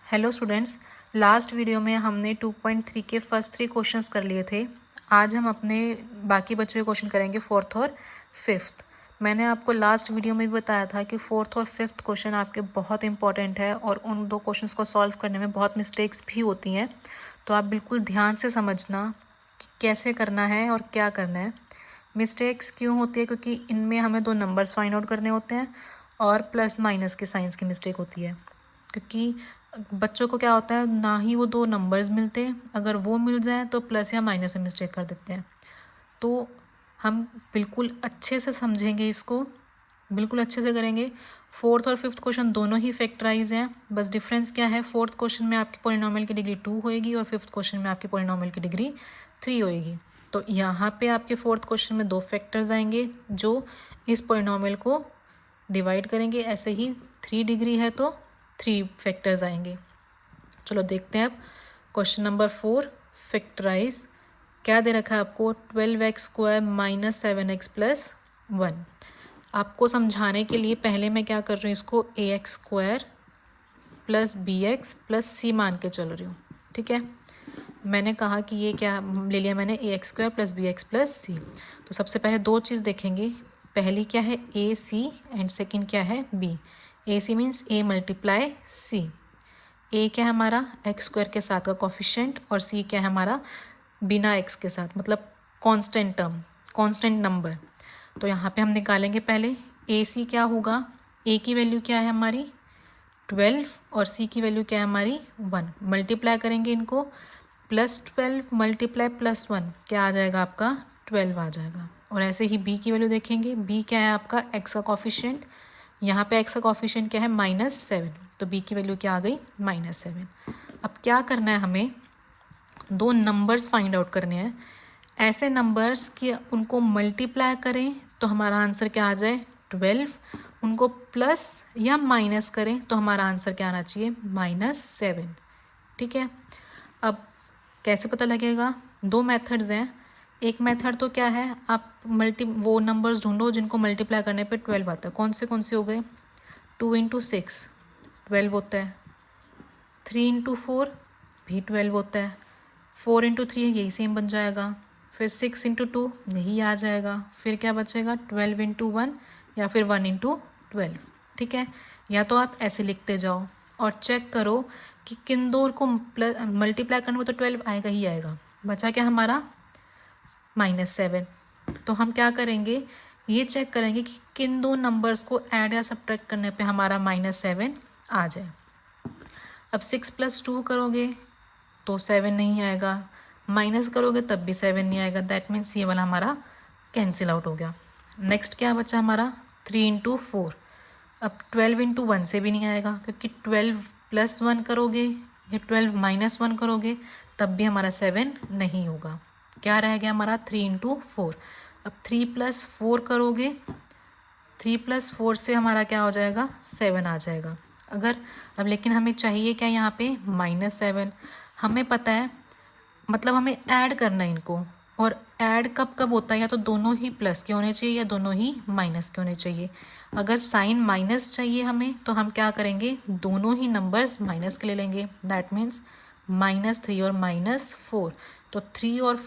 Hello students, last video में हमने 2.3 के फर्स्ट 3 क्वेश्चंस कर लिए थे। आज हम अपने बाकी बचे हुए क्वेश्चन करेंगे फोर्थ और फिफ्थ। मैंने आपको लास्ट वीडियो में भी बताया था कि फोर्थ और फिफ्थ क्वेश्चन आपके बहुत इंपॉर्टेंट है और उन दो क्वेश्चंस को सॉल्व करने में बहुत मिस्टेक्स भी होती हैं। तो आप बिल्कुल ध्यान से समझना कि कैसे करना है और क्या करना है। मिस्टेक्स क्यों होती है? क्योंकि इनमें हमें दो नंबर्स फाइंड आउट करने होते हैं और प्लस माइनस के साइंस की मिस्टेक होती है। क्योंकि बच्चों को क्या होता है, ना ही वो दो नंबर्स मिलते, अगर वो मिल जाए तो प्लस या माइनस में मिस्टेक कर देते हैं। तो हम बिल्कुल अच्छे से समझेंगे इसको, बिल्कुल अच्छे से करेंगे। फोर्थ और फिफ्थ क्वेश्चन दोनों ही फैक्टराइज हैं, बस डिफरेंस क्या है, फोर्थ क्वेश्चन में आपकी पॉलिनोमियल की डिग्री 2 होएगी और फिफ्थ क्वेश्चन में आपकी पॉलिनोमियल की डिग्री 3 होएगी। तो यहाँ पे आपके फोर्थ क्वेश्चन में दो फैक्टर्स आएंगे जो इस पॉलिनोमियल को डिवाइड करेंगे। ऐसे ही 3 डिग्री है तो 3 फैक्टर्स आएंगे। चलो देखते हैं अब क्वेश्चन नंबर 4 फैक्टराइज। क्या दे रखा है आपको? 12x² minus 7x plus 1। आपको समझाने के लिए पहले मैं क्या कर रही हूँ, इसको ax² plus bx plus c मान के चल रही हूँ। ठीक है, मैंने कहा कि ये क्या ले लिया मैंने, ax² plus bx plus c। तो सबसे पहले दो चीज़ देखेंगे, पहली क्या है ए सी एंड सेकंड क्या है B. A C means A multiply C. ए क्या है हमारा x² के साथ का कोफिशिएंट और सी क्या है हमारा बिना x के साथ, मतलब कांस्टेंट टर्म, कांस्टेंट नंबर। तो यहाँ पे हम निकालेंगे पहले ए सी क्या होगा, ए की वैल्यू क्या है हमारी 12 और सी की वैल्यू क्या है हमारी 1। मल्टीप्लाई करेंगे इनको, +12 मल्टीप्लाई +1 क्या आ जाएगा आपका 12 आ जाएगा। और ऐसे ही b की वैल्यू देखेंगे, b क्या है आपका x का कॉफिशिएंट, यहाँ पे x का कॉफिशिएंट क्या है -7, तो b की वैल्यू क्या आ गई -7। अब क्या करना है, हमें दो नंबर्स फाइंड आउट करने हैं। ऐसे नंबर्स कि उनको मल्टीप्लाई करें तो हमारा आंसर क्या आ जाए 12, उनको प्लस या माइनस करें तो हमारा आंसर क्या आना चाहिए -7। ठीक है, अब कैसे पता लगेगा? दो मेथड्स हैं। एक मेथड तो क्या है, आप वो नंबर्स ढूंढो जिनको मल्टीप्लाई करने पे 12 आता है। कौन से हो गए? 2 × 6 12 होता है, 3 × 4 भी 12 होता है, 4 × 3 यही सेम बन जाएगा, फिर 6 × 2 यही आ जाएगा, फिर क्या बचेगा 12 × 1 या फिर 1 × 12। ठीक है, या तो आप ऐसे लिखते जाओ और चेक करो कि किन दो को मल्टीप्लाई करने में तो 12 आएगा ही आएगा। बचा क्या हमारा -7। तो हम क्या करेंगे, ये चेक करेंगे कि किन दो नंबर्स को ऐड या सब्ट्रैक्ट करने पे हमारा -7 आ जाए। अब 6 + 2 करोगे तो 7 नहीं आएगा, माइनस करोगे तब भी 7 नहीं आएगा। दैट मीन्स ये वाला हमारा कैंसिल आउट हो गया। नेक्स्ट क्या बचा हमारा 3 × 4। अब 12 × 1 से भी नहीं आएगा, क्योंकि 12 + 1 करोगे या 12 - 1 करोगे तब भी हमारा 7 नहीं होगा। क्या रह गया हमारा 3 × 4। अब 3 + 4 करोगे, 3 + 4 से हमारा क्या हो जाएगा 7 आ जाएगा। अगर अब लेकिन हमें चाहिए क्या यहाँ पे -7। हमें पता है, मतलब हमें ऐड करना है इनको। और ऐड कब कब होता है, या तो दोनों ही प्लस के होने चाहिए या दोनों ही माइनस के होने चाहिए। अगर साइन माइनस चाहिए हमें तो हम क्या करेंगे, दोनों ही नंबर्स माइनस के ले लेंगे। दैट मीन्स -3 और -4। तो 3 और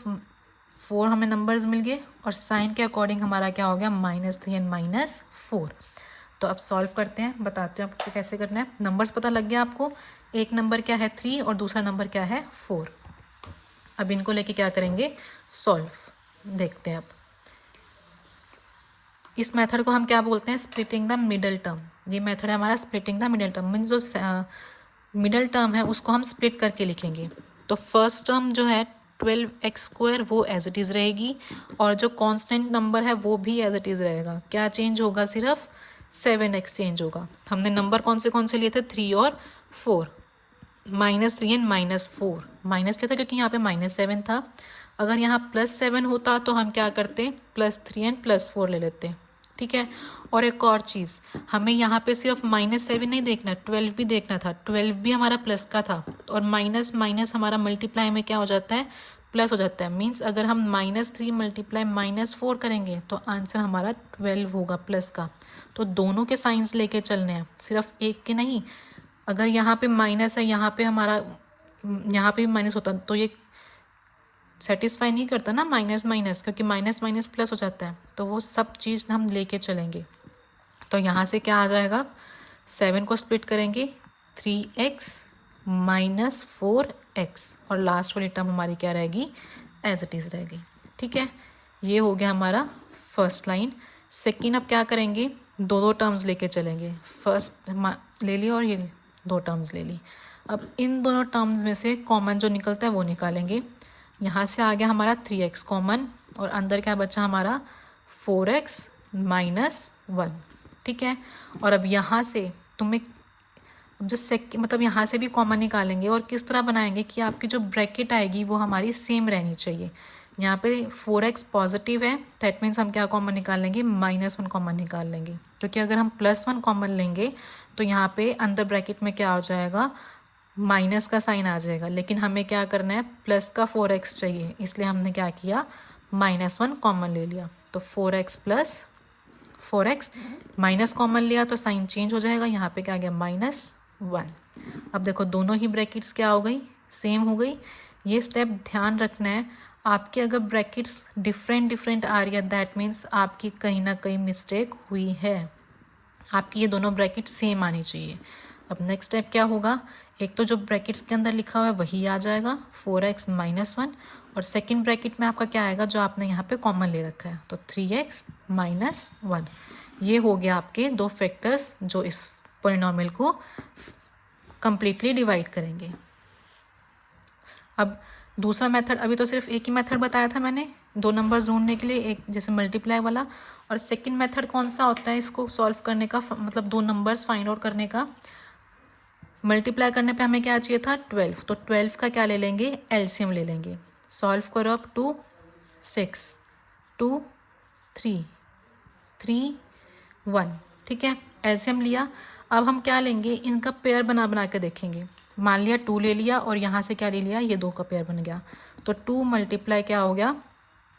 4 हमें नंबर्स मिल गए और साइन के अकॉर्डिंग हमारा क्या हो गया -3 एंड -4। तो अब सॉल्व करते हैं, बताते हैं आपको कैसे करना है। नंबर्स पता लग गया आपको, एक नंबर क्या है 3 और दूसरा नंबर क्या है 4। अब इनको लेके क्या करेंगे, सॉल्व। देखते हैं अब इस मेथड को हम क्या बोलते हैं, स्प्लिटिंग द मिडल टर्म। ये मेथड है हमारा splitting the middle term, means जो मिडल टर्म है उसको हम स्प्लिट करके लिखेंगे। तो फर्स्ट टर्म जो है 12x² वो एज इट इज़ रहेगी और जो कांस्टेंट नंबर है वो भी एज इट इज़ रहेगा। क्या चेंज होगा, सिर्फ 7x चेंज होगा। हमने नंबर कौन से लिए थे 3 और 4, -3 एंड -4। माइनस लिया था क्योंकि यहाँ पे -7 था। अगर यहाँ +7 होता तो हम क्या करते, +3 एंड +4 ले लेते। ठीक है, और एक और चीज़, हमें यहाँ पे सिर्फ -7 नहीं देखना, 12 भी देखना था। 12 भी हमारा प्लस का था और माइनस माइनस हमारा मल्टीप्लाई में क्या हो जाता है, प्लस हो जाता है। मीन्स अगर हम -3 मल्टीप्लाई -4 करेंगे तो आंसर हमारा 12 होगा प्लस का। तो दोनों के साइंस लेके चलने हैं, सिर्फ एक के नहीं। अगर यहाँ पे माइनस है, यहाँ पे हमारा यहाँ पे भी माइनस होता तो ये सेटिस्फाई नहीं करता ना, माइनस माइनस, क्योंकि माइनस माइनस प्लस हो जाता है, तो वो सब चीज़ हम लेके चलेंगे। तो यहाँ से क्या आ जाएगा, 7 को स्प्लिट करेंगे 3x माइनस 4x, और लास्ट वाली टर्म हमारी क्या रहेगी, एज इट इज़ रहेगी। ठीक है, ये हो गया हमारा फर्स्ट लाइन। सेकेंड अब क्या करेंगे, दो दो टर्म्स लेके चलेंगे, फर्स्ट ले ली और ये दो टर्म्स ले ली। अब इन दोनों टर्म्स में से कॉमन जो निकलता है वो निकालेंगे। यहाँ से आ गया हमारा 3x कॉमन, और अंदर क्या बचा हमारा 4x माइनस 1। ठीक है, और अब यहाँ से तुम्हें अब जो मतलब यहाँ से भी कॉमन निकालेंगे, और किस तरह बनाएंगे कि आपकी जो ब्रैकेट आएगी वो हमारी सेम रहनी चाहिए। यहाँ पे 4x पॉजिटिव है, दैट मीन्स हम क्या कॉमन निकाल लेंगे, -1 कॉमन निकाल लेंगे, क्योंकि अगर हम +1 कॉमन लेंगे तो यहाँ पे अंदर ब्रैकेट में क्या हो जाएगा, माइनस का साइन आ जाएगा, लेकिन हमें क्या करना है, प्लस का 4x चाहिए, इसलिए हमने क्या किया, -1 कॉमन ले लिया। तो 4x plus 4x minus common लिया तो साइन चेंज हो जाएगा, यहाँ पे क्या आ गया, -1। अब देखो दोनों ही ब्रैकेट्स क्या हो गई, सेम हो गई। ये स्टेप ध्यान रखना है, आपके अगर ब्रैकेट्स डिफरेंट आ रही है, दैट मीन्स आपकी कहीं ना कहीं मिस्टेक हुई है, आपकी ये दोनों ब्रैकेट सेम आनी चाहिए। अब नेक्स्ट स्टेप क्या होगा, एक तो जो ब्रैकेट्स के अंदर लिखा हुआ है वही आ जाएगा 4x माइनस 1, और सेकंड ब्रैकेट में आपका क्या आएगा, जो आपने यहाँ पे कॉमन ले रखा है, तो 3x माइनस 1। ये हो गया आपके दो फैक्टर्स जो इस पॉलिनॉमियल को कंप्लीटली डिवाइड करेंगे। अब दूसरा मेथड, अभी तो सिर्फ एक ही मेथड बताया था मैंने दो नंबर्स ढूंढने के लिए, एक जैसे मल्टीप्लाई वाला, और सेकंड मेथड कौन सा होता है इसको सॉल्व करने का, मतलब दो नंबर्स फाइंड आउट करने का। मल्टीप्लाई करने पे हमें क्या चाहिए था, 12, तो 12 का क्या ले लेंगे, एलसीएम ले लेंगे। सॉल्व करो अब, 2 6 2 3 3 1। ठीक है, एलसीएम लिया। अब हम क्या लेंगे, इनका पेयर बना बना के देखेंगे। मान लिया 2 ले लिया, और यहाँ से क्या ले लिया, ये 2 का पेयर बन गया, तो 2 मल्टीप्लाई क्या हो गया,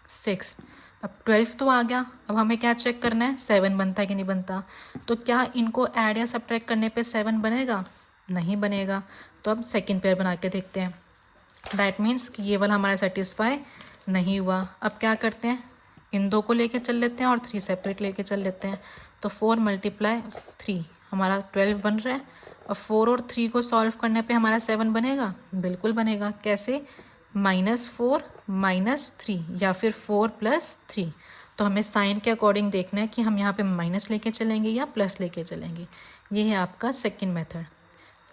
6। अब 12 तो आ गया, अब हमें क्या चेक करना है, 7 बनता है कि नहीं बनता। तो क्या इनको ऐड या सब्ट्रैक्ट करने पे 7 बनेगा, नहीं बनेगा। तो अब सेकंड पेयर बना के देखते हैं, दैट मीन्स कि ये वाला हमारा सेटिस्फाई नहीं हुआ। अब क्या करते हैं, इन दो को लेके चल लेते हैं और 3 सेपरेट लेके चल लेते हैं। तो 4 मल्टीप्लाई 3 हमारा 12 बन रहा है। अब 4 और 3 को सॉल्व करने पे हमारा 7 बनेगा, बिल्कुल बनेगा। कैसे, -4 -3 या फिर 4 + 3। तो हमें साइन के अकॉर्डिंग देखना है कि हम यहाँ पे माइनस लेके चलेंगे या प्लस लेके चलेंगे। ये है आपका सेकंड मेथड।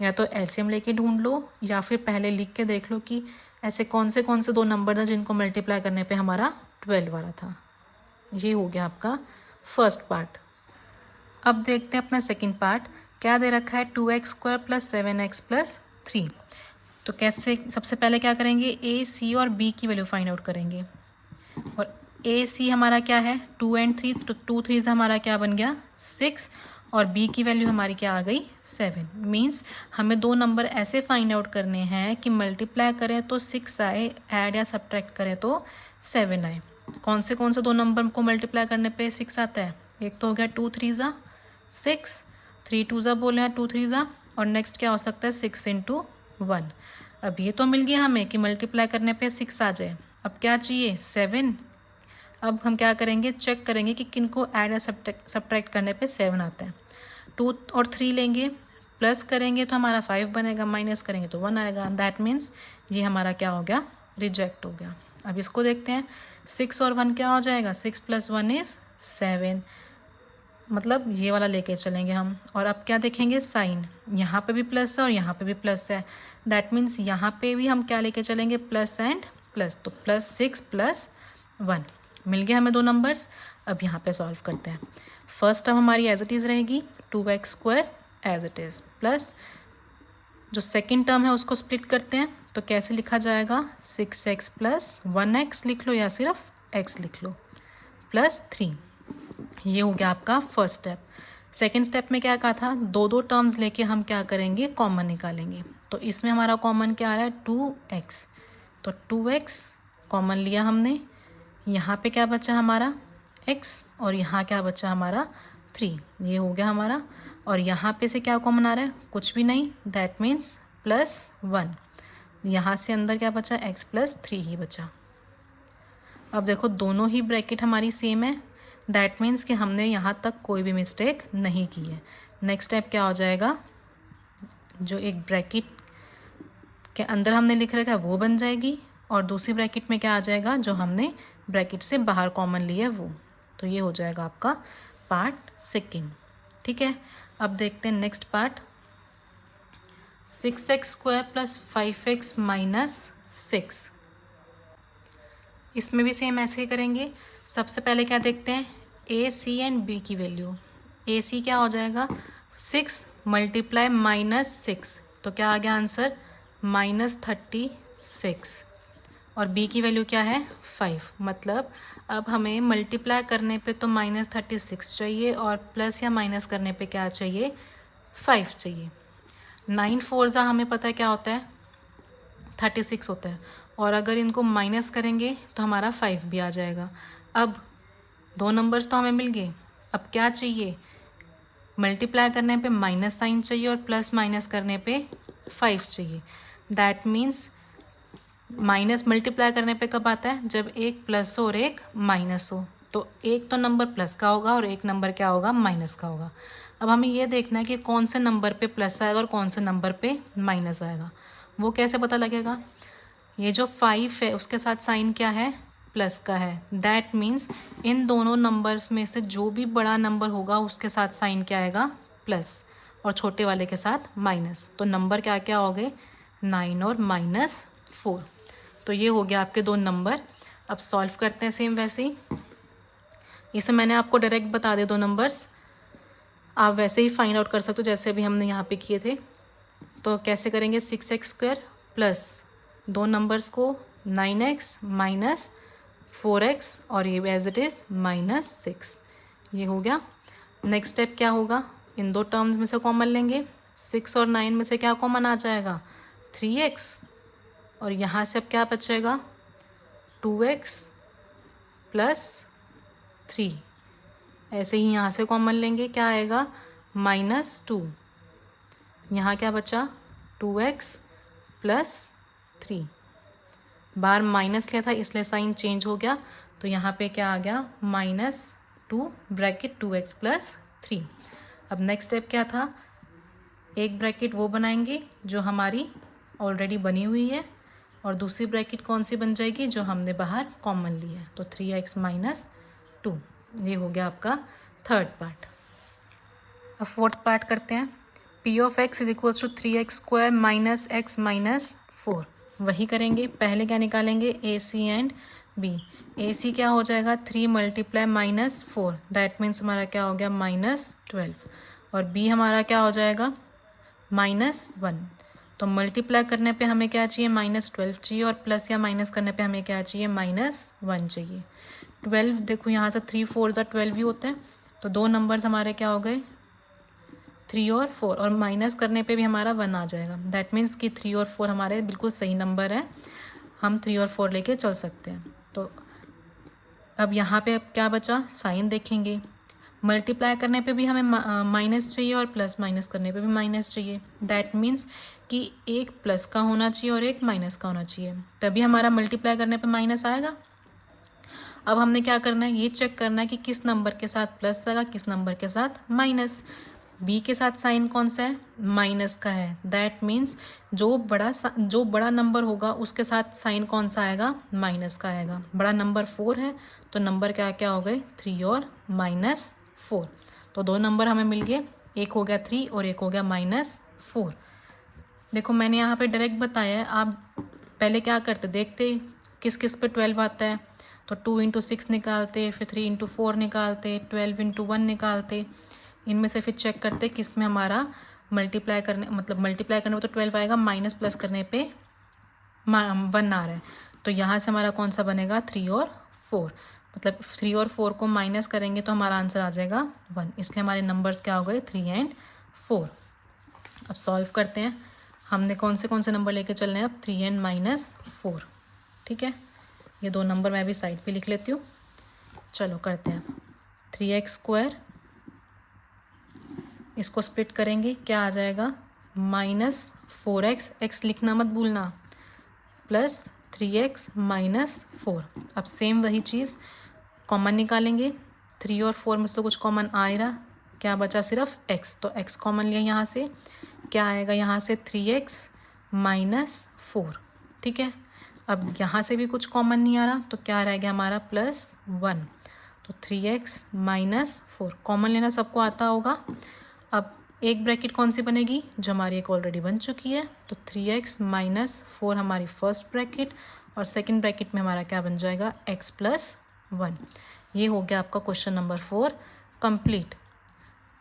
या तो एलसीएम लेके ढूंढ लो, या फिर पहले लिख के देख लो कि ऐसे कौन से दो नंबर हैं जिनको मल्टीप्लाई करने पे हमारा 12 आ रहा था। ये हो गया आपका फर्स्ट पार्ट। अब देखते हैं अपना सेकंड पार्ट। क्या दे रखा है, 2x² + 7x + 3। तो कैसे, सबसे पहले क्या करेंगे, a, c और b की वैल्यू फाइंड आउट करेंगे। और a, c हमारा क्या है, 2 और 3, तो 2 3 से हमारा क्या बन गया, 6, और b की वैल्यू हमारी क्या आ गई, 7। मीन्स हमें दो नंबर ऐसे फाइंड आउट करने हैं कि मल्टीप्लाई करें तो 6 आए, ऐड या सब्ट्रैक्ट करें तो 7 आए। कौन से दो नंबर को मल्टीप्लाई करने पे 6 आता है, एक तो हो गया 2 3 ज़ा 6, 3 2 ज़ा बोले हैं 2 3 ज़ा, और नेक्स्ट क्या हो सकता है, 6 × 1। अब ये तो मिल गया हमें कि मल्टीप्लाई करने पे 6 आ जाए। अब क्या चाहिए, 7। अब हम क्या करेंगे, चेक करेंगे कि किनको ऐड या सब्ट्रैक्ट करने पे 7 आता है। 2 और 3 लेंगे, प्लस करेंगे तो हमारा 5 बनेगा, माइनस करेंगे तो 1 आएगा। दैट मीन्स ये हमारा क्या हो गया, रिजेक्ट हो गया। अब इसको देखते हैं, 6 और 1 क्या हो जाएगा, 6 + 1 = 7, मतलब ये वाला लेके चलेंगे हम। और अब क्या देखेंगे, साइन, यहाँ पे भी प्लस है और यहाँ पे भी प्लस है, दैट मीन्स यहाँ पे भी हम क्या लेके चलेंगे, प्लस एंड प्लस। तो +6 + 1 मिल गया हमें दो नंबर्स। अब यहाँ पे सॉल्व करते हैं। फर्स्ट टर्म हमारी एज इट इज़ रहेगी, 2x² as it is, plus जो सेकंड टर्म है उसको स्प्लिट करते हैं। तो कैसे लिखा जाएगा, 6x + 1x लिख लो या सिर्फ x लिख लो, +3। ये हो गया आपका फर्स्ट स्टेप। सेकंड स्टेप में क्या कहा था, दो दो टर्म्स लेके हम क्या करेंगे, कॉमन निकालेंगे। तो इसमें हमारा कॉमन क्या आ रहा है, 2x, तो 2x कॉमन लिया हमने। यहाँ पे क्या बचा हमारा x, और यहाँ क्या बचा हमारा 3। ये हो गया हमारा। और यहाँ पे से क्या कॉमन आ रहा है, कुछ भी नहीं, दैट मीन्स +1। यहाँ से अंदर क्या बचा, x + 3 ही बचा। अब देखो दोनों ही ब्रैकेट हमारी सेम है, दैट मीन्स कि हमने यहाँ तक कोई भी मिस्टेक नहीं की है। नेक्स्ट स्टेप क्या हो जाएगा, जो एक ब्रैकेट के अंदर हमने लिख रखा है वो बन जाएगी, और दूसरी ब्रैकेट में क्या आ जाएगा, जो हमने ब्रैकेट से बाहर कॉमन लिया है वो। तो ये हो जाएगा आपका पार्ट सेकेंड। ठीक है, अब देखते हैं नेक्स्ट पार्ट। 6x² + 5x - 6। इसमें भी सेम ऐसे ही करेंगे। सबसे पहले क्या देखते हैं, a, c एंड b की वैल्यू। a c क्या हो जाएगा, 6 × -6, तो क्या आ गया आंसर, -36। और b की वैल्यू क्या है, 5। मतलब अब हमें मल्टीप्लाई करने पे तो -36 चाहिए, और प्लस या माइनस करने पे क्या चाहिए, 5 चाहिए। 9 4 हमें पता है क्या होता है, 36 होता है, और अगर इनको माइनस करेंगे तो हमारा 5 भी आ जाएगा। अब दो नंबर्स तो हमें मिल गए, अब क्या चाहिए, मल्टीप्लाई करने पे माइनस साइन चाहिए और प्लस माइनस करने पे 5 चाहिए। दैट मीन्स माइनस मल्टीप्लाई करने पे कब आता है, जब एक प्लस हो और एक माइनस हो। तो एक तो नंबर प्लस का होगा और एक नंबर क्या होगा, माइनस का होगा। अब हमें ये देखना है कि कौन से नंबर पे प्लस आएगा और कौन से नंबर पे माइनस आएगा। वो कैसे पता लगेगा, ये जो 5 है उसके साथ साइन क्या है, प्लस का है। दैट मीन्स इन दोनों नंबर्स में से जो भी बड़ा नंबर होगा उसके साथ साइन क्या आएगा, प्लस, और छोटे वाले के साथ माइनस। तो नंबर क्या क्या हो गए, 9 और -4। तो ये हो गया आपके दो नंबर। अब सॉल्व करते हैं सेम वैसे ही। इसे मैंने आपको डायरेक्ट बता दे दो नंबर्स, आप वैसे ही फाइंड आउट कर सकते हो जैसे अभी हमने यहाँ पे किए थे। तो कैसे करेंगे, 6x² प्लस दो नंबर्स को 9x - 4x, और ये एज इट इज़ -6। ये हो गया। नेक्स्ट स्टेप क्या होगा, इन दो टर्म्स में से कॉमन लेंगे। 6 और 9 में से क्या कॉमन आ जाएगा, 3x, और यहाँ से अब क्या बचेगा, 2x + 3। ऐसे ही यहाँ से कॉमन लेंगे, क्या आएगा, -2। यहाँ क्या बचा, 2x + 3। बाहर माइनस लिया था इसलिए साइन चेंज हो गया, तो यहाँ पे क्या आ गया, -2 ब्रैकेट 2x + 3। अब नेक्स्ट स्टेप क्या था, एक ब्रैकेट वो बनाएंगे जो हमारी ऑलरेडी बनी हुई है, और दूसरी ब्रैकेट कौन सी बन जाएगी, जो हमने बाहर कॉमन ली है। तो 3x - 2। ये हो गया आपका थर्ड पार्ट। अब फोर्थ पार्ट करते हैं। p(x) = 3x² - x - 4। वही करेंगे, पहले क्या निकालेंगे, a c and b। a c क्या हो जाएगा, 3 × -4, दैट मीन्स हमारा क्या हो गया, -12। और b हमारा क्या हो जाएगा, -1। तो मल्टीप्लाई करने पे हमें क्या चाहिए, -12 चाहिए, और प्लस या माइनस करने पे हमें क्या चाहिए, -1 चाहिए। 12 देखो यहाँ से 3 4 12 ही होते हैं, तो दो नंबर्स हमारे क्या हो गए, 3 और 4, और माइनस करने पे भी हमारा 1 आ जाएगा। दैट मीन्स कि 3 और 4 हमारे बिल्कुल सही नंबर है, हम 3 और 4 लेके चल सकते हैं। तो अब यहाँ पे अब क्या बचा, साइन देखेंगे। मल्टीप्लाई करने पे भी हमें माइनस चाहिए और प्लस माइनस करने पे भी माइनस चाहिए। दैट मीन्स कि एक प्लस का होना चाहिए और एक माइनस का होना चाहिए, तभी हमारा मल्टीप्लाई करने पे माइनस आएगा। अब हमने क्या करना है, ये चेक करना है कि किस नंबर के साथ प्लस आएगा, किस नंबर के साथ माइनस। बी के साथ साइन कौन सा है, माइनस का है। दैट मीन्स जो बड़ा नंबर होगा उसके साथ साइन कौन सा आएगा, माइनस का आएगा। बड़ा नंबर 4 है, तो नंबर क्या क्या हो गए, 3 और -4। तो दो नंबर हमें मिल गए, एक हो गया 3 और एक हो गया -4। देखो मैंने यहाँ पे डायरेक्ट बताया है, आप पहले क्या करते, देखते किस किस पे 12 आता है, तो 2 × 6 निकालते, फिर 3 × 4 निकालते, 12 × 1 निकालते। इनमें से फिर चेक करते किस में हमारा मल्टीप्लाई करने में तो 12 आएगा, माइनस प्लस करने पे 1 आ रहा है। तो यहाँ से हमारा कौन सा बनेगा, 3 और 4। मतलब 3 और 4 को माइनस करेंगे तो हमारा आंसर आ जाएगा 1। इसलिए हमारे नंबर्स क्या हो गए, 3 एंड 4। अब सॉल्व करते हैं, हमने कौन से नंबर लेके चलने हैं अब, 3 एंड -4। ठीक है, ये दो नंबर मैं भी साइड पे लिख लेती हूँ। चलो करते हैं। 3x² इसको स्प्लिट करेंगे, क्या आ जाएगा -4x, x लिखना मत भूलना, प्लस 3x -4। अब सेम वही चीज़ कॉमन निकालेंगे, 3 और 4 में से तो कुछ कॉमन आ ही रहा, क्या बचा सिर्फ x, तो x कॉमन लिया यहाँ से, क्या आएगा यहाँ से 3x -4। ठीक है, अब यहाँ से भी कुछ कॉमन नहीं आ रहा तो क्या रह गया हमारा +1, तो 3x -4 कॉमन लेना सबको आता होगा। अब एक ब्रैकेट कौन सी बनेगी, जो हमारी एक ऑलरेडी बन चुकी है, तो 3x -4 हमारी फर्स्ट ब्रैकेट, और सेकंड ब्रैकेट में हमारा क्या बन जाएगा x + 1। ये हो गया आपका क्वेश्चन नंबर 4 कंप्लीट।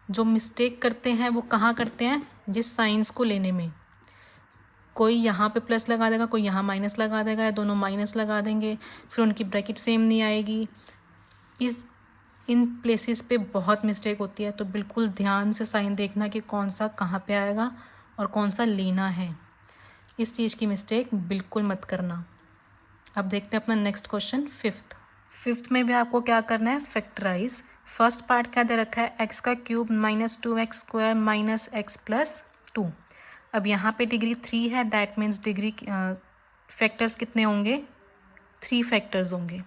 जो मिस्टेक करते हैं वो कहाँ करते हैं, जिस साइंस को लेने में, कोई यहाँ पे प्लस लगा देगा, कोई यहाँ माइनस लगा देगा, या दोनों माइनस लगा देंगे, फिर उनकी ब्रैकेट सेम नहीं आएगी। इन प्लेसेस पे बहुत मिस्टेक होती है, तो बिल्कुल ध्यान से साइन देखना कि कौन सा कहाँ पे आएगा और कौन सा लेना है। इस चीज़ की मिस्टेक बिल्कुल मत करना। अब देखते हैं अपना नेक्स्ट क्वेश्चन फिफ्थ में भी आपको क्या करना है, फैक्टराइज। फर्स्ट पार्ट क्या दे रखा है, x³ -2x² -x + 2। अब यहाँ पे डिग्री 3 है, दैट मीन्स डिग्री फैक्टर्स कितने होंगे, 3 फैक्टर्स होंगे।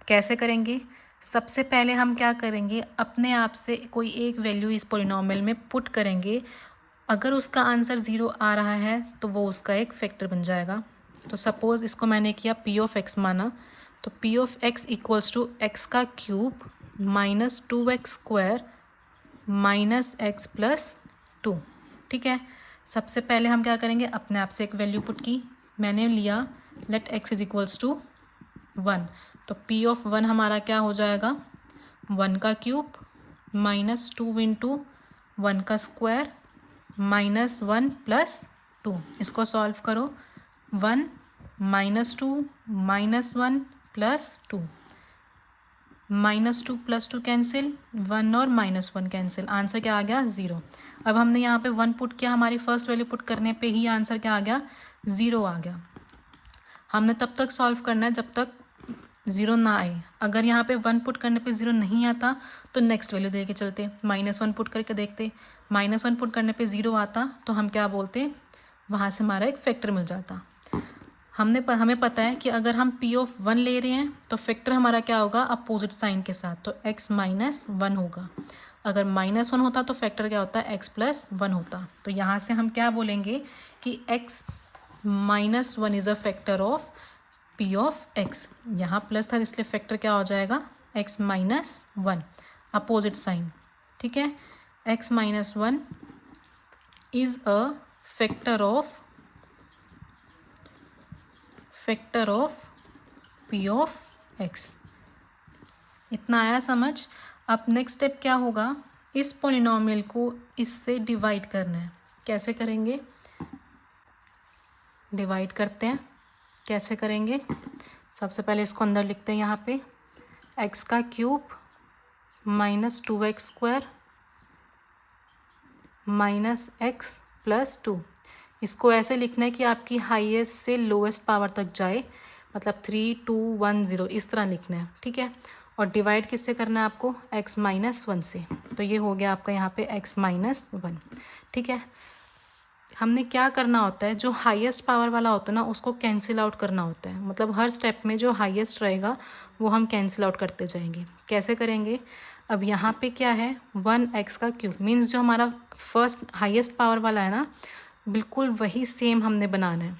कैसे करेंगे, सबसे पहले हम क्या करेंगे, अपने आप से कोई एक वैल्यू इस पॉलिनोमियल में पुट करेंगे, अगर उसका आंसर 0 आ रहा है तो वो उसका एक फैक्टर बन जाएगा। तो सपोज़ इसको मैंने किया p(x) माना, तो p(x) = x³ -2x² -x + 2। ठीक है, सबसे पहले हम क्या करेंगे, अपने आप से एक वैल्यू पुट की, मैंने लिया लेट x = 1, तो p(1) हमारा क्या हो जाएगा 1³ -2 × 1² -1 + 2। इसको सॉल्व करो, 1 -2 -1 + 2, -2 + 2 कैंसिल, 1 और -1 कैंसिल, आंसर क्या आ गया 0। अब हमने यहाँ पे 1 पुट किया, हमारी फर्स्ट वैल्यू पुट करने पे ही आंसर क्या आ गया 0 आ गया। हमने तब तक सॉल्व करना है जब तक 0 ना आए। अगर यहाँ पे 1 पुट करने पे 0 नहीं आता तो नेक्स्ट वैल्यू दे के चलते, -1 पुट करके देखते, -1 पुट करने पे 0 आता तो हम क्या बोलते, वहाँ से हमारा एक फैक्टर मिल जाता। हमें पता है कि अगर हम p(1) ले रहे हैं तो फैक्टर हमारा क्या होगा अपोजिट साइन के साथ, तो x -1 होगा। अगर -1 होता तो फैक्टर क्या होता x + 1 होता। तो यहाँ से हम क्या बोलेंगे कि x -1 is a factor of p(x). यहाँ प्लस था इसलिए फैक्टर क्या हो जाएगा x -1, अपोजिट साइन। ठीक है, x -1 is a factor of p(x). इतना आया समझ। अब नेक्स्ट स्टेप क्या होगा, इस पॉलिनोमियल को इससे डिवाइड करना है। कैसे करेंगे, डिवाइड करते हैं, कैसे करेंगे, सबसे पहले इसको अंदर लिखते हैं, यहाँ पे x³ -2x² -x + 2। इसको ऐसे लिखना है कि आपकी हाईएस्ट से लोएस्ट पावर तक जाए, मतलब 3 2 1 0 इस तरह लिखना है। ठीक है, और डिवाइड किससे करना है आपको x -1 से, तो ये हो गया आपका यहाँ पे x -1। ठीक है, हमने क्या करना होता है, जो हाईएस्ट पावर वाला होता है ना उसको कैंसिल आउट करना होता है, मतलब हर स्टेप में जो हाईएस्ट रहेगा वो हम कैंसिल आउट करते जाएंगे। कैसे करेंगे, अब यहाँ पे क्या है 1x³ मीन्स जो हमारा फर्स्ट हाईएस्ट पावर वाला है ना, बिल्कुल वही सेम हमने बनाना है।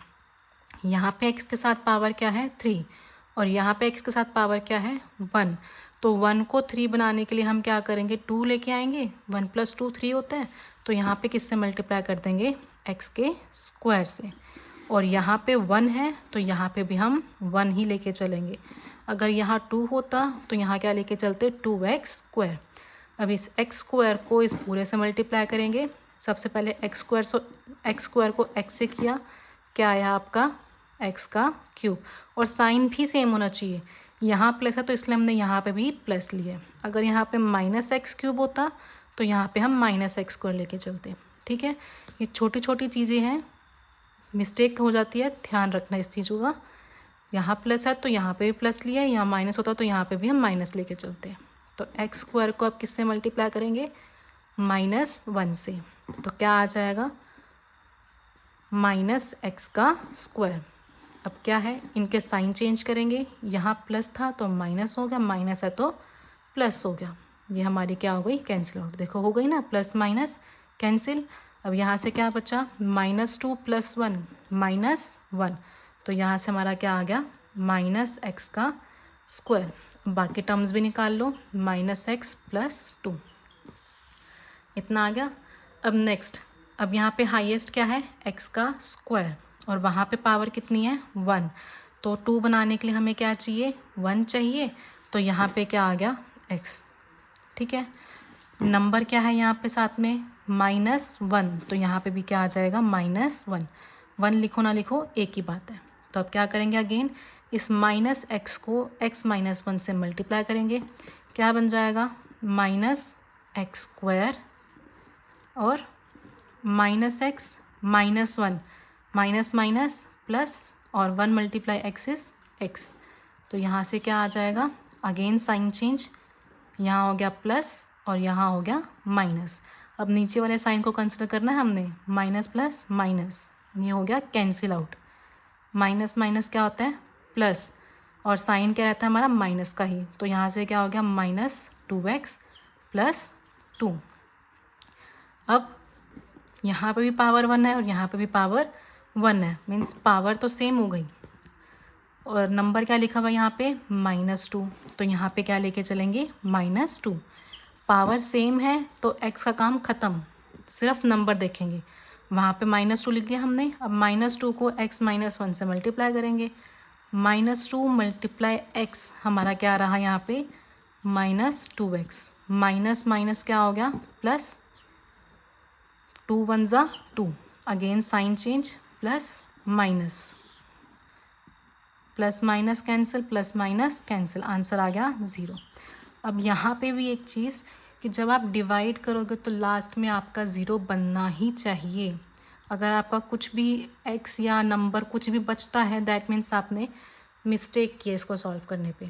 यहाँ पे x के साथ पावर क्या है 3 और यहाँ पे x के साथ पावर क्या है 1, तो 1 को 3 बनाने के लिए हम क्या करेंगे 2 लेके आएंगे, 1 + 2 3 होता है, तो यहाँ पे किससे मल्टीप्लाई कर देंगे x² से, और यहाँ पे 1 है तो यहाँ पे भी हम 1 ही लेके चलेंगे। अगर यहाँ 2 होता तो यहाँ क्या लेके चलते 2x²। अब इस x² को इस पूरे से मल्टीप्लाई करेंगे, सबसे पहले x² को x से किया, क्या आया आपका x³, और साइन भी सेम होना चाहिए, यहाँ प्लस है तो इसलिए हमने यहाँ पे भी प्लस लिया। अगर यहाँ पे -x³ होता तो यहाँ पे हम -x² लेके चलते। ठीक है, ये छोटी छोटी चीज़ें हैं, मिस्टेक हो जाती है, ध्यान रखना इस चीज़ों का। यहाँ प्लस है तो यहाँ पे भी प्लस लिया, यहाँ माइनस होता तो यहाँ पे भी हम माइनस लेके चलते हैं। तो x² को अब किससे मल्टीप्लाई करेंगे -1 से, तो क्या आ जाएगा -x का स्क्वायर। अब क्या है, इनके साइन चेंज करेंगे, यहाँ प्लस था तो माइनस हो गया, माइनस है तो प्लस हो गया, ये हमारी क्या हो गई कैंसिल आउट। देखो हो गई ना, प्लस माइनस कैंसिल। अब यहाँ से क्या बचा -2 + 1 -1, तो यहाँ से हमारा क्या आ गया -x का स्क्वायर। बाकी टर्म्स भी निकाल लो, -x + 2, इतना आ गया। अब नेक्स्ट, अब यहाँ पे हाईएस्ट क्या है x का स्क्वायर, और वहाँ पे पावर कितनी है 1, तो 2 बनाने के लिए हमें क्या चाहिए 1 चाहिए, तो यहाँ पे क्या आ गया x। ठीक है, नंबर क्या है यहाँ पे साथ में -1, तो यहाँ पे भी क्या आ जाएगा -1। 1 लिखो ना लिखो एक ही बात है। तो अब क्या करेंगे, अगेन इस -x को x - 1 से मल्टीप्लाई करेंगे, क्या बन जाएगा -x² और -x -1 माइनस माइनस प्लस, और 1 × x इज़ x, तो यहाँ से क्या आ जाएगा अगेन साइन चेंज, यहाँ हो गया प्लस और यहाँ हो गया माइनस। अब नीचे वाले साइन को कंसिडर करना है हमने, माइनस प्लस माइनस, ये हो गया कैंसिल आउट। माइनस माइनस क्या होता है प्लस, और साइन क्या रहता है हमारा माइनस का ही, तो यहाँ से क्या हो गया -2x + 2। अब यहाँ पे भी पावर 1 है और यहाँ पे भी पावर 1 है, मीन्स पावर तो सेम हो गई, और नंबर क्या लिखा हुआ यहाँ पे -2, तो यहाँ पे क्या लेके चलेंगे -2। पावर सेम है तो x का काम ख़त्म, सिर्फ नंबर देखेंगे। वहाँ पे -2 लिख दिया हमने, अब -2 को x - 1 से मल्टीप्लाई करेंगे, -2 × x हमारा क्या रहा यहाँ पे -2x, माइनस माइनस क्या हो गया plus, 2 × 1 = 2, again sign change, plus minus, plus minus cancel, plus minus cancel, answer आ गया 0। अब यहाँ पे भी एक चीज़ कि जब आप डिवाइड करोगे तो लास्ट में आपका 0 बनना ही चाहिए। अगर आपका कुछ भी x या नंबर कुछ भी बचता है, दैट मीन्स आपने मिस्टेक की है, इसको सॉल्व करने पे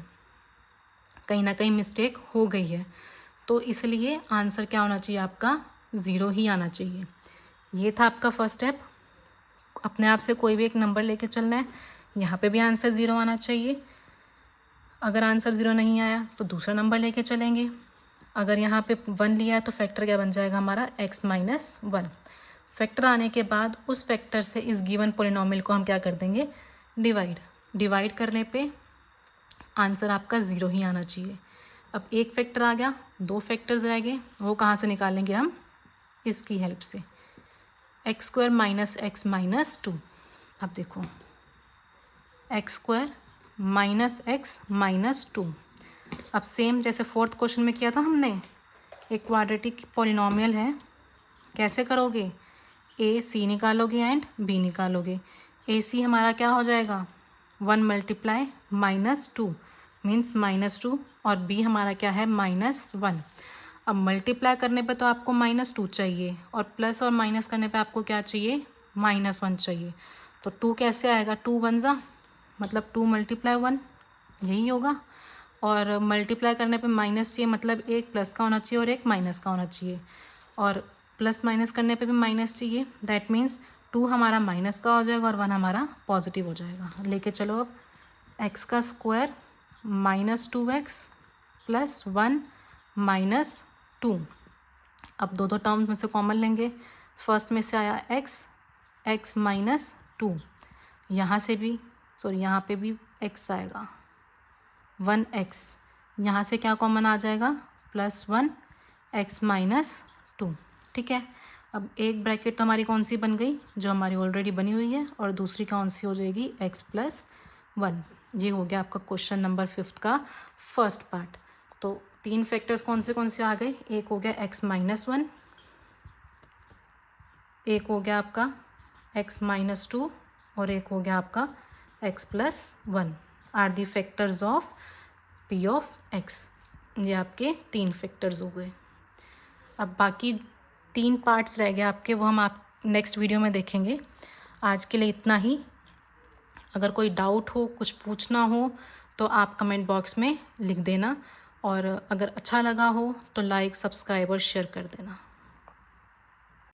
कहीं ना कहीं मिस्टेक हो गई है, तो इसलिए आंसर क्या होना चाहिए आपका 0 ही आना चाहिए। ये था आपका फर्स्ट स्टेप, अपने आप से कोई भी एक नंबर लेके चलना है, यहाँ पे भी आंसर 0 आना चाहिए। अगर आंसर 0 नहीं आया तो दूसरा नंबर लेके चलेंगे, अगर यहाँ पे 1 लिया है तो फैक्टर क्या बन जाएगा हमारा x - 1। फैक्टर आने के बाद उस फैक्टर से इस गिवन पोलिनोमियल को हम क्या कर देंगे डिवाइड करने पे आंसर आपका 0 ही आना चाहिए। अब एक फैक्टर आ गया, 2 फैक्टर्स रह गए, वो कहाँ से निकालेंगे हम, इसकी हेल्प से, x² - x - 2। अब देखो x² - x - 2, अब सेम जैसे फोर्थ क्वेश्चन में किया था हमने, एक क्वाड्रेटिक पॉलिनोमियल है, कैसे करोगे a c निकालोगे एंड b निकालोगे। a c हमारा क्या हो जाएगा 1 × -2 मीन्स -2, और b हमारा क्या है -1। अब मल्टीप्लाई करने पे तो आपको -2 चाहिए, और प्लस और माइनस करने पे आपको क्या चाहिए -1 चाहिए, तो 2 कैसे आएगा, 2 × 1 = मतलब 2 × 1 यही होगा, और मल्टीप्लाई करने पे माइनस चाहिए, मतलब एक प्लस का होना चाहिए और एक माइनस का होना चाहिए, और प्लस माइनस करने पे भी माइनस चाहिए, दैट मीन्स 2 हमारा माइनस का हो जाएगा और 1 हमारा पॉजिटिव हो जाएगा। लेके चलो अब x का स्क्वायर -2x + 1 - 2, अब दो टर्म्स में से कॉमन लेंगे, फर्स्ट में से आया x - 2, यहाँ से भी यहाँ पे भी x आएगा 1x, यहाँ से क्या कॉमन आ जाएगा +1 x - 2। ठीक है, अब एक ब्रैकेट तो हमारी कौन सी बन गई, जो हमारी ऑलरेडी बनी हुई है, और दूसरी कौन सी हो जाएगी x + 1। ये हो गया आपका क्वेश्चन नंबर 5 का फर्स्ट पार्ट। तो 3 फैक्टर्स कौन से आ गए, एक हो गया x - 1, एक हो गया आपका x - 2, और एक हो गया आपका x + 1 are the factors of p of x। ये आपके 3 फैक्टर्स हो गए। अब बाकी 3 पार्ट्स रह गए आपके, वो हम आप नेक्स्ट वीडियो में देखेंगे। आज के लिए इतना ही। अगर कोई डाउट हो, कुछ पूछना हो, तो आप कमेंट बॉक्स में लिख देना, और अगर अच्छा लगा हो तो लाइक, सब्सक्राइब और शेयर कर देना।